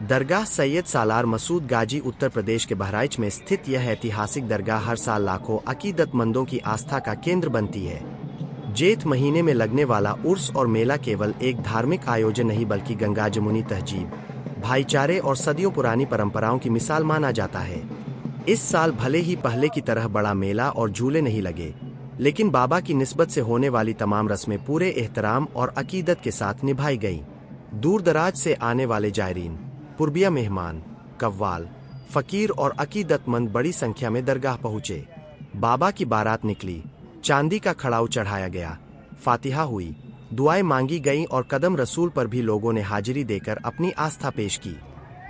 दरगाह सैयद सालार मसूद गाजी उत्तर प्रदेश के बहराइच में स्थित यह ऐतिहासिक दरगाह हर साल लाखों अकीदतमंदों की आस्था का केंद्र बनती है। जेठ महीने में लगने वाला उर्स और मेला केवल एक धार्मिक आयोजन नहीं बल्कि गंगा जमुनी तहजीब, भाईचारे और सदियों पुरानी परंपराओं की मिसाल माना जाता है। इस साल भले ही पहले की तरह बड़ा मेला और झूले नहीं लगे, लेकिन बाबा की निस्बत से होने वाली तमाम रस्में पूरे एहतराम और अकीदत के साथ निभाई गईं। दूर दराज से आने वाले जायरीन, पुरबिया मेहमान, कव्वाल, फकीर और अकीदतमंद बड़ी संख्या में दरगाह पहुँचे। बाबा की बारात निकली, चांदी का खड़ाऊ चढ़ाया गया, फातिहा हुई, दुआएं मांगी गईं और कदम रसूल पर भी लोगों ने हाजिरी देकर अपनी आस्था पेश की।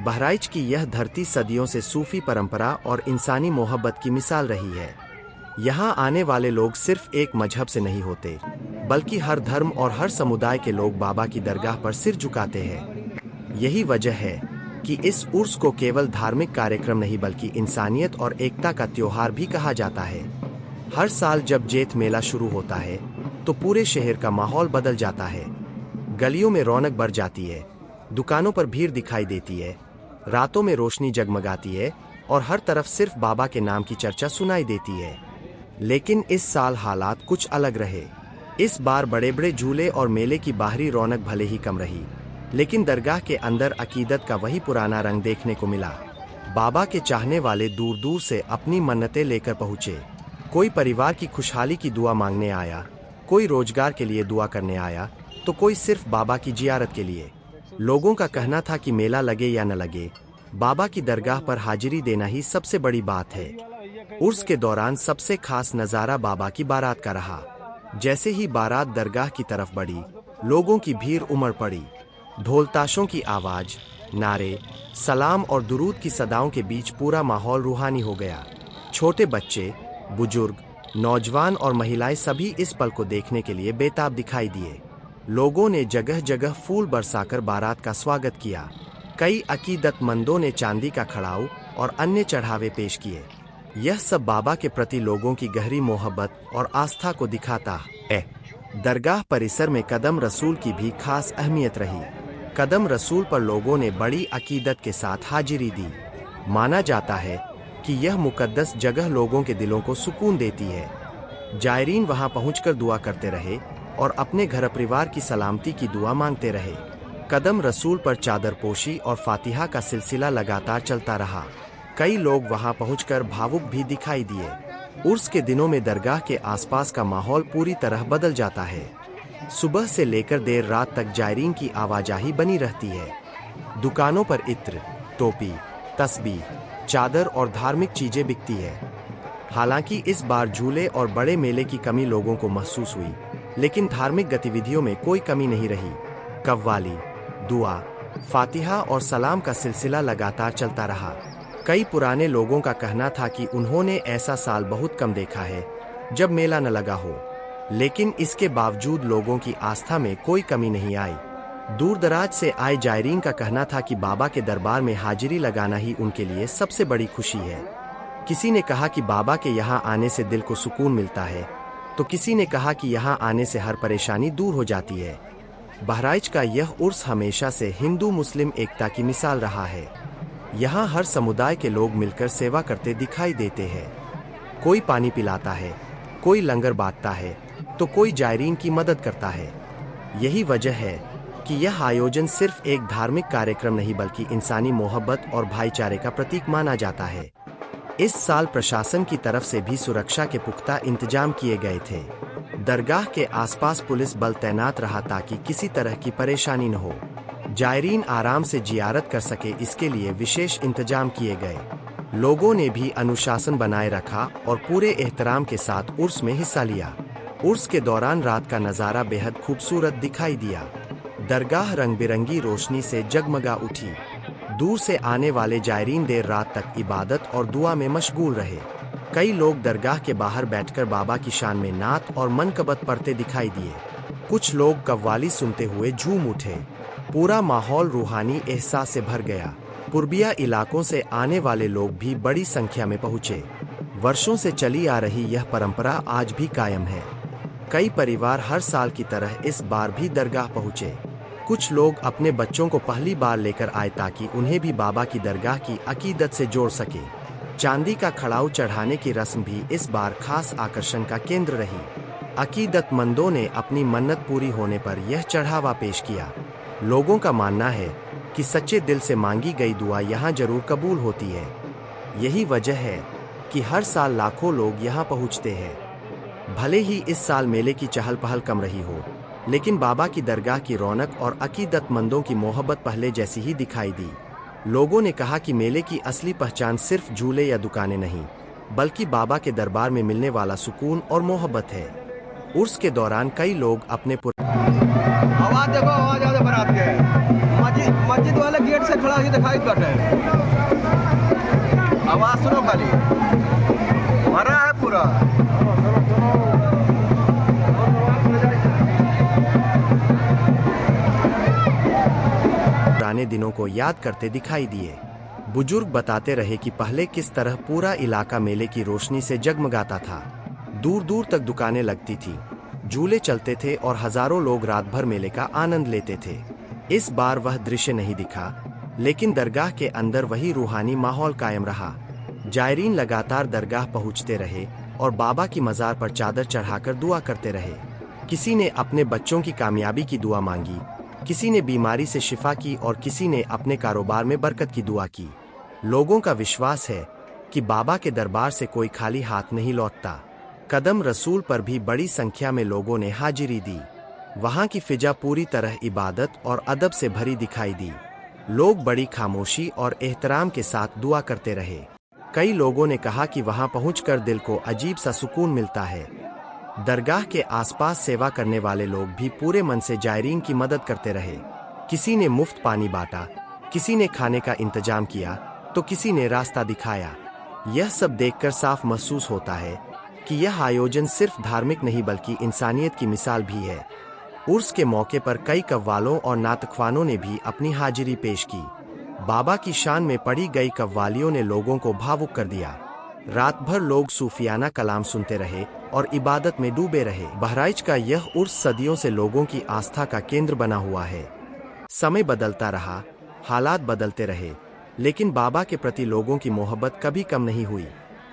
बहराइच की यह धरती सदियों से सूफी परंपरा और इंसानी मोहब्बत की मिसाल रही है। यहाँ आने वाले लोग सिर्फ एक मजहब से नहीं होते, बल्कि हर धर्म और हर समुदाय के लोग बाबा की दरगाह पर सिर झुकाते हैं। यही वजह है कि इस उर्स को केवल धार्मिक कार्यक्रम नहीं बल्कि इंसानियत और एकता का त्योहार भी कहा जाता है। हर साल जब जेठ मेला शुरू होता है तो पूरे शहर का माहौल बदल जाता है। गलियों में रौनक बढ़ जाती है, दुकानों पर भीड़ दिखाई देती है, रातों में रोशनी जगमगाती है और हर तरफ सिर्फ बाबा के नाम की चर्चा सुनाई देती है। लेकिन इस साल हालात कुछ अलग रहे। इस बार बड़े बड़े झूले और मेले की बाहरी रौनक भले ही कम रही, लेकिन दरगाह के अंदर अकीदत का वही पुराना रंग देखने को मिला। बाबा के चाहने वाले दूर दूर से अपनी मन्नतें लेकर पहुँचे। कोई परिवार की खुशहाली की दुआ मांगने आया, कोई रोजगार के लिए दुआ करने आया, तो कोई सिर्फ बाबा की जियारत के लिए। लोगों का कहना था कि मेला लगे या न लगे, बाबा की दरगाह पर हाजिरी देना ही सबसे बड़ी बात है। उर्स के दौरान सबसे खास नज़ारा बाबा की बारात का रहा। जैसे ही बारात दरगाह की तरफ बढ़ी, लोगों की भीड़ उमड़ पड़ी। ढोल ताशों की आवाज, नारे, सलाम और दुरूद की सदाओं के बीच पूरा माहौल रूहानी हो गया। छोटे बच्चे, बुजुर्ग, नौजवान और महिलाएं सभी इस पल को देखने के लिए बेताब दिखाई दिए। लोगों ने जगह जगह फूल बरसाकर बारात का स्वागत किया। कई अकीदतमंदों ने चांदी का खड़ाऊ और अन्य चढ़ावे पेश किए। यह सब बाबा के प्रति लोगों की गहरी मोहब्बत और आस्था को दिखाता है। दरगाह परिसर में कदम रसूल की भी खास अहमियत रही। कदम रसूल पर लोगों ने बड़ी अकीदत के साथ हाजिरी दी। माना जाता है कि यह मुकद्दस जगह लोगों के दिलों को सुकून देती है। जायरीन वहां पहुंचकर दुआ करते रहे और अपने घर परिवार की सलामती की दुआ मांगते रहे। कदम रसूल पर चादर पोशी और फातिहा का सिलसिला लगातार चलता रहा। कई लोग वहां पहुंचकर भावुक भी दिखाई दिए। उर्स के दिनों में दरगाह के आसपास का माहौल पूरी तरह बदल जाता है। सुबह से लेकर देर रात तक जायरीन की आवाजाही बनी रहती है। दुकानों पर इत्र, टोपी, तस्बीह, चादर और धार्मिक चीजें बिकती है। हालांकि इस बार झूले और बड़े मेले की कमी लोगों को महसूस हुई, लेकिन धार्मिक गतिविधियों में कोई कमी नहीं रही। कव्वाली, दुआ, फातिहा और सलाम का सिलसिला लगातार चलता रहा। कई पुराने लोगों का कहना था कि उन्होंने ऐसा साल बहुत कम देखा है जब मेला न लगा हो, लेकिन इसके बावजूद लोगों की आस्था में कोई कमी नहीं आई। दूर दराज से आए जायरीन का कहना था कि बाबा के दरबार में हाजिरी लगाना ही उनके लिए सबसे बड़ी खुशी है। किसी ने कहा कि बाबा के यहाँ आने से दिल को सुकून मिलता है, तो किसी ने कहा कि यहाँ आने से हर परेशानी दूर हो जाती है। बहराइच का यह उर्स हमेशा से हिंदू मुस्लिम एकता की मिसाल रहा है। यहाँ हर समुदाय के लोग मिलकर सेवा करते दिखाई देते हैं। कोई पानी पिलाता है, कोई लंगर बांटता है, तो कोई जायरीन की मदद करता है। यही वजह है कि यह आयोजन सिर्फ एक धार्मिक कार्यक्रम नहीं बल्कि इंसानी मोहब्बत और भाईचारे का प्रतीक माना जाता है। इस साल प्रशासन की तरफ से भी सुरक्षा के पुख्ता इंतजाम किए गए थे। दरगाह के आसपास पुलिस बल तैनात रहा ताकि किसी तरह की परेशानी न हो। जायरीन आराम से जियारत कर सके, इसके लिए विशेष इंतजाम किए गए। लोगों ने भी अनुशासन बनाए रखा और पूरे एहतराम के साथ उर्स में हिस्सा लिया। उर्स के दौरान रात का नज़ारा बेहद खूबसूरत दिखाई दिया। दरगाह रंग बिरंगी रोशनी से जगमगा उठी। दूर से आने वाले जायरीन देर रात तक इबादत और दुआ में मशगूल रहे। कई लोग दरगाह के बाहर बैठकर बाबा की शान में नात और मनकबत पढ़ते दिखाई दिए। कुछ लोग कव्वाली सुनते हुए झूम उठे। पूरा माहौल रूहानी एहसास से भर गया। पुरबिया इलाकों से आने वाले लोग भी बड़ी संख्या में पहुंचे। वर्षों से चली आ रही यह परंपरा आज भी कायम है। कई परिवार हर साल की तरह इस बार भी दरगाह पहुंचे। कुछ लोग अपने बच्चों को पहली बार लेकर आए ताकि उन्हें भी बाबा की दरगाह की अकीदत से जोड़ सके। चांदी का खड़ाऊ चढ़ाने की रस्म भी इस बार खास आकर्षण का केंद्र रही। अकीदतमंदों ने अपनी मन्नत पूरी होने पर यह चढ़ावा पेश किया। लोगों का मानना है कि सच्चे दिल से मांगी गई दुआ यहाँ जरूर कबूल होती है। यही वजह है कि हर साल लाखों लोग यहाँ पहुँचते हैं। भले ही इस साल मेले की चहल पहल कम रही हो, लेकिन बाबा की दरगाह की रौनक और अकीदतमंदों की मोहब्बत पहले जैसी ही दिखाई दी। लोगों ने कहा कि मेले की असली पहचान सिर्फ झूले या दुकानें नहीं, बल्कि बाबा के दरबार में मिलने वाला सुकून और मोहब्बत है। उर्स के दौरान कई लोग अपने आवाज देखो, आवाज आ बारात के मस्जिद वाले गेट से खड़ा ही दिखाई पड़े। आवाज सुनो, खाली भरा है पूरा। पुराने दिनों को याद करते दिखाई दिए। बुजुर्ग बताते रहे कि पहले किस तरह पूरा इलाका मेले की रोशनी से जगमगाता था। दूर दूर तक दुकानें लगती थी, झूले चलते थे और हजारों लोग रात भर मेले का आनंद लेते थे। इस बार वह दृश्य नहीं दिखा, लेकिन दरगाह के अंदर वही रूहानी माहौल कायम रहा। जायरीन लगातार दरगाह पहुंचते रहे और बाबा की मज़ार पर चादर चढ़ाकर दुआ करते रहे। किसी ने अपने बच्चों की कामयाबी की दुआ मांगी, किसी ने बीमारी से शिफा की और किसी ने अपने कारोबार में बरकत की दुआ की। लोगों का विश्वास है कि बाबा के दरबार से कोई खाली हाथ नहीं लौटता। कदम रसूल पर भी बड़ी संख्या में लोगों ने हाजिरी दी। वहां की फिजा पूरी तरह इबादत और अदब से भरी दिखाई दी। लोग बड़ी खामोशी और एहतराम के साथ दुआ करते रहे। कई लोगों ने कहा कि वहां पहुंचकर दिल को अजीब सा सुकून मिलता है। दरगाह के आसपास सेवा करने वाले लोग भी पूरे मन से जायरीन की मदद करते रहे। किसी ने मुफ्त पानी बांटा, किसी ने खाने का इंतजाम किया, तो किसी ने रास्ता दिखाया। यह सब देखकर साफ महसूस होता है कि यह आयोजन सिर्फ धार्मिक नहीं बल्कि इंसानियत की मिसाल भी है। उर्स के मौके पर कई कव्वालों और नातख्वानों ने भी अपनी हाजिरी पेश की। बाबा की शान में पढ़ी गई कव्वालियों ने लोगों को भावुक कर दिया। रात भर लोग सूफियाना कलाम सुनते रहे और इबादत में डूबे रहे। बहराइच का यह उर्स सदियों से लोगों की आस्था का केंद्र बना हुआ है। समय बदलता रहा, हालात बदलते रहे, लेकिन बाबा के प्रति लोगों की मोहब्बत कभी कम नहीं हुई।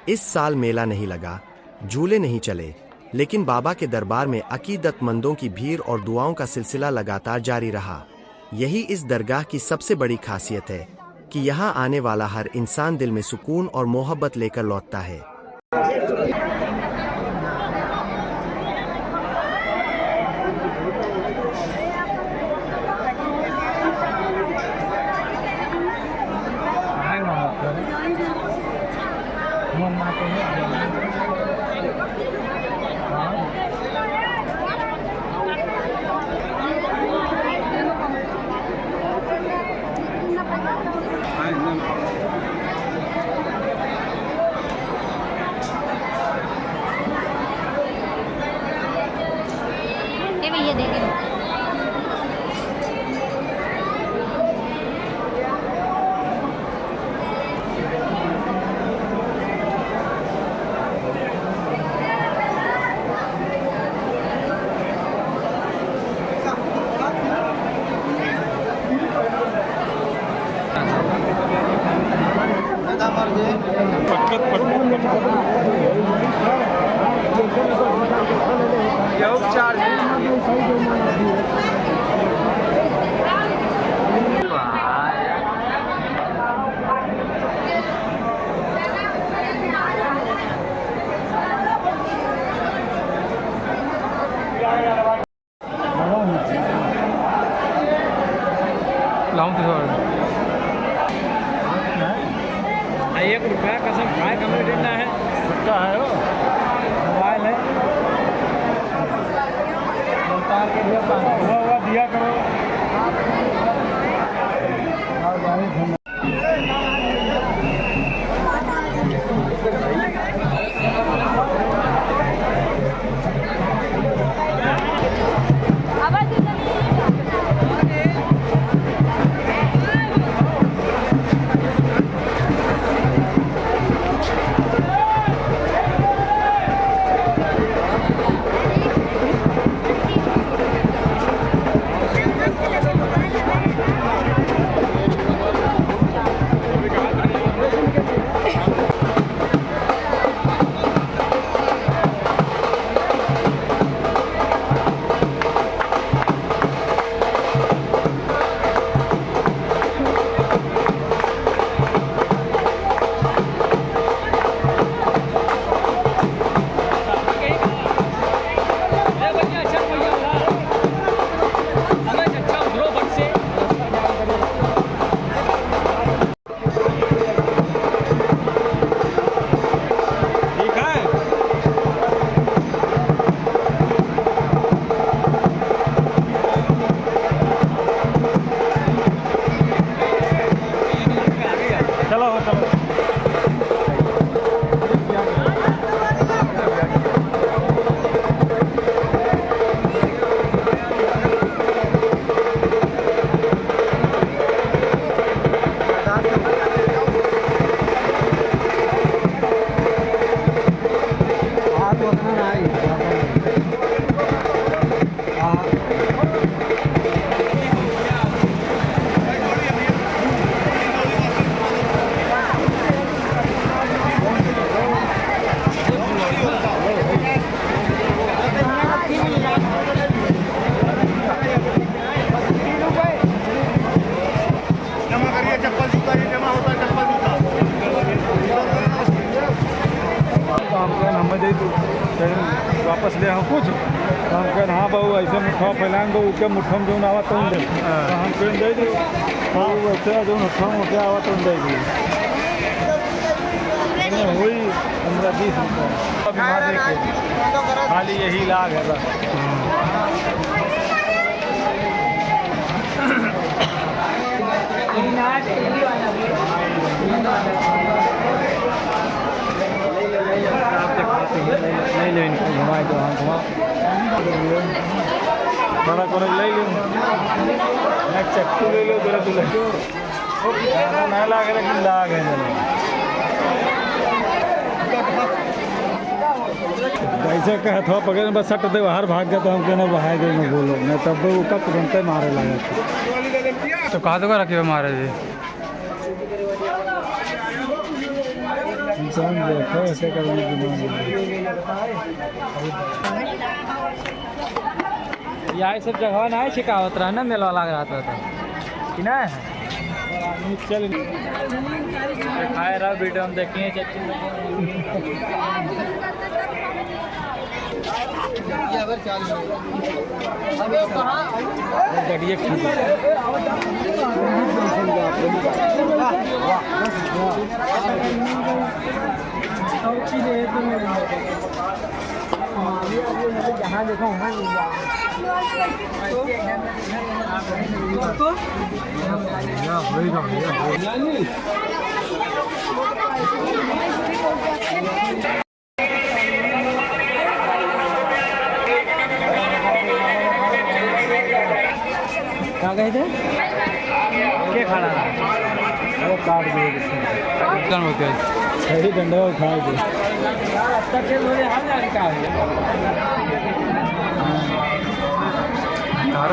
इस साल मेला नहीं लगा, झूले नहीं चले, लेकिन बाबा के दरबार में अकीदतमंदों की भीड़ और दुआओं का सिलसिला लगातार जारी रहा। यही इस दरगाह की सबसे बड़ी खासियत है कि यहाँ आने वाला हर इंसान दिल में सुकून और मोहब्बत लेकर लौटता है। भैया देखें लाऊं तो ₹1 कसम खाए कमरे देना है। कुत्ता है वो, मोबाइल है, उतार के दिया करो। चप्पल जूता ही जमा होता है, चप्पल जूता। हम कहें हमें दे तू वापस ले हम कुछ हम कहें हाँ बहू ऐसे मुठा फैलाएंगे तो उसके मुठ्ठा में जो आवा तुम दे हम कहें दे दो वैसे जो मुठ्ठा में क्या आवा तुम दे दी वही 15-20 रुपये खाली यही लाभ है बस। नहीं ले इनको घुमाए तो हाँ घुमा बड़ा को ले लो एक चक्कू ले लो तेरा तू लगे नहीं लागे लेकिन लाग है ऐसे कहा था पकड़ बस सट दे बाहर भाग गया तो हम कहना बाहर गए मैं बोलो मैं तब ऊपर तुरंत मारे लगा तो कहा तो रखी हुए मारे जी इंसान देखो ऐसे करने की यहाँ सब जगह ना है शिकावत रहा ना मेला लग रहा था कि ना चल खाए रहा वीडियो हम देखें चच्ची बढ़िया जहाँ देखो क्या कहे थे क्या खाना वो काट दिए होते हैं सही डंडा खाए थे हाल